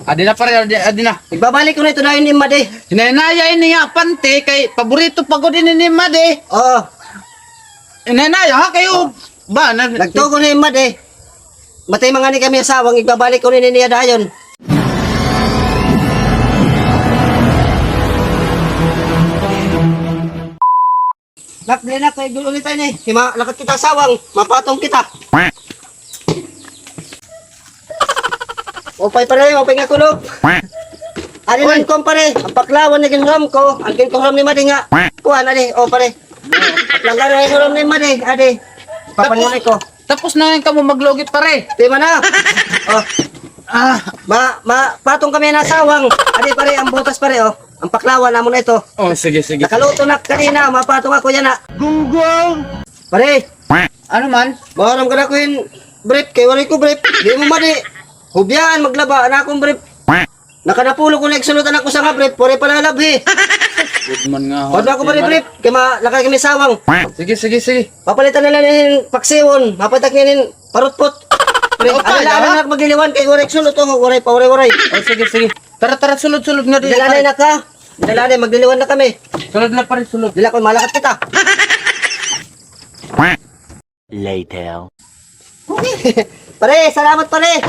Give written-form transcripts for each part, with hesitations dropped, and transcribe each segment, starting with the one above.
Adi na pare, adi na. Igbabalik ko na ito na yun ni Made. Hinanaya ini nga pante kay paborito pagod ini ni Made. Oo. Hinanaya ha kayo ba na Nagtugo na yung Made. Matay mga ni kami asawang igbabalik ko ni niya dayon. Lak, dali na kay gulo tayo ni. Hima, lakat kita asawang, mapatong kita. Opay pare, opay nga kulog. Ano nan ko pare, ang paklawan na ginram ko, ang ginram ni Made nga. Kuha na di, o pare. Paklawan na ginram ni Made, ade. Papanunay ko. tapos na yung kamo maglogit pare. Di man na. Oh. Patong kami na asawang. Ade pare, ang butas pare, oh. Ang paklawan na mo na ito. Oh, sige. Nakaluto na kanina, mapatong ako yan na. Gunggong! Pare, Ano man? maharam ka na ko yung brief, kay wala ko brief. Di mo Made. Hubyaan, maglaba, na akong brief. Nakanapulo ko na eksulutan ako sa nga brief, pare pala labhi. Good man nga. Huwag na ako pare brief, kay malakay kami sawang. Sige. Papalitan nila ng paksiwon, mapatak nila ng parutpot. Pre, Oh, ano kaya, na magliliwan kay wala eksulut, oh, waray. Oh, sige. Tara, sulod nga di. Dalanay na ka. Dalanay, magliliwan na kami. Sulod na pare, sulod. Dila ko, malakat kita. Later. Pare, salamat pare.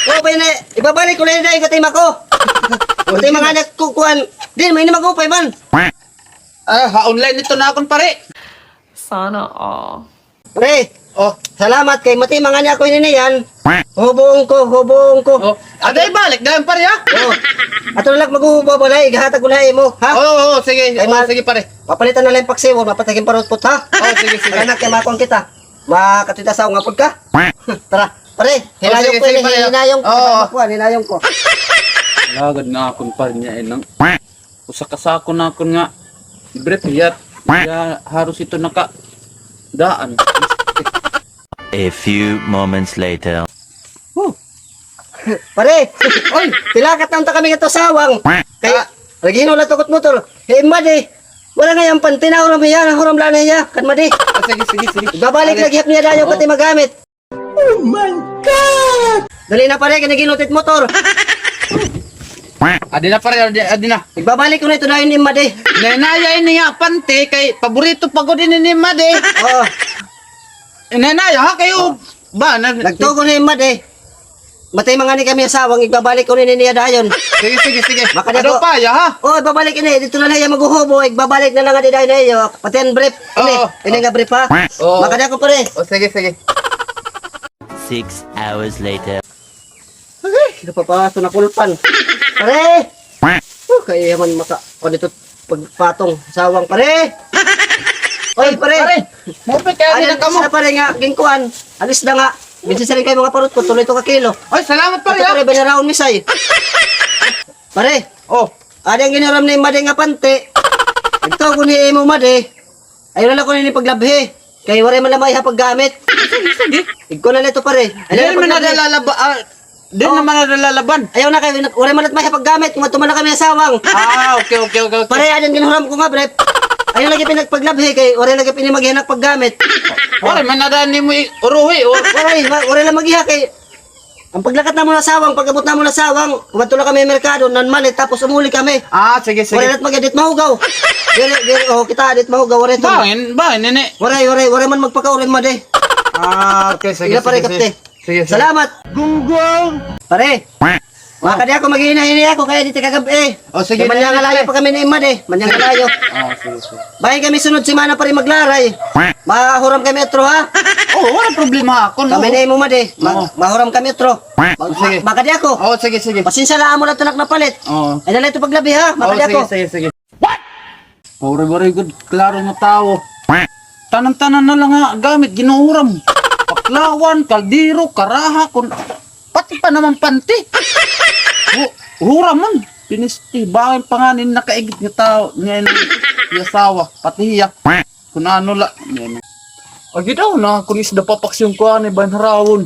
O, pwede na, ibabalik ko na yun yung katima ko. Katim mga nagkukuhan. Din, may namagupay man. Online ito na akong pare. Sana all. Pare, Oh, salamat kay mati mga niya ko yan. Hubong ko. oh. Aday balik dahil pare ha. Oh. Ato na lang maghubabalay, gahatag ko na mo, ha? Oo, sige. Ay, Oh, sige pare. Papalitan na lang yung paksiwon, mapatakin parutpot, ha? Oh, sige. Anak, kay makuang kita. Makatita sa nga pod ka. Tara, pare, hinayong sige, ko sige, ini, pare. hinayong ko. Lagad nga akong pare niya nang. Usa ka sako na akong nga. Brief yat. Ya harus ito naka daan. A few moments later. Pare, oy, pilakat na kami ito sawang. Kaya, lagi na tukot mo tol. Hey, Made, wala nga yung pantinaw na miya, nahuram lang na niya, kan Made. Sige. Babalik lagi hap niya dayo pati magamit. Oh my God! Dali na pare, kinaginutit motor. Adi na pare, adi na. Igbabalik ko na ito na yun ni Made. Hinanaya ini nga pante kay paborito pagod ini ni Made. Oo, Hinanaya ha kayo ba na nagtugo na yung Made. Matay mga ni kami asawang, igbabalik ko na niya dayon. Sige. Makadako. Ano pa ya ha? Oh, ibabalik ini, dito na niya maghuhubo, igbabalik na lang nga di dayon na iyo. Pati ang brief, ini nga brief ha. Oo. Makadako pare. Oh, sige. 6 hours later. Sino pa pa ito na kulpan? Pare! Kaya man maka, o dito pagpatong, sawang pare! Oy, pare! Mupit kaya din Ano kamo. sa pare nga, gingkuan, alis na nga. Minsan sa rin kayo mga parot ko, tuloy ito ka kilo. Ay, salamat Ito pare ha. pare, banaraon misay. Pare, Oh, adang giniram na yung Made nga pante. Ito ko ni mo Made. Ayun na lang ko ni paglabhi. Kaya wala man lamay ha paggamit. sige. Igko na nito pare. Di naman nalalaba. Di naman nalalaban. Ayaw na kayo, wala man lamay ha paggamit. Kumatuma na kami asawang. Okay. Pare, adang giniram ko nga, bre. Ayaw lagi pinagpaglabhi kay wala lagi pinimaghihanak paggamit. Wala man nadaan ni mo uruhi. Wala lang magiha kay ang paglakat na mo na sawang, pag-abot na mo na sawang, kumatula kami sa merkado, nanmalit, tapos umuli kami. Sige. Wala na't mag-edit mahugaw. Kita edit mahugaw, wala ito. Bangin, nene. Wala man magpakaurin mo de. Okay, Ila pare kapte. Sige. Salamat. Gunggong. Pare. Makadi ako maghihina-hini ako kaya dito kagabi. Oh, sige. Manyang kalayo pa kami ni Imad eh. Manyang kalayo. Sige. Bahay kami sunod semana pa rin maglaray. Mahuram kami etro ha. Oh, wala problema ako. Kami na mo Mad eh. Oo. Mahuram kami etro. Sige. Makadi ako. Oh, sige. Pasensya lang mo na tanak na palit. Oh. Ay nalay ito paglabi ha. Makadi ako. Sige. What? Very good. Klaro na tao. Tanan-tanan na lang nga gamit, ginuhuram. Paklawan, kaldiro, karaha, pati pa naman panty. Huram man. Pinisti, bakit pa nga nakaigit nga tao, nga yung asawa, pati hiya. Kung ano la. Agi daw na, kung isda papaks yung kuha ni Banharawon.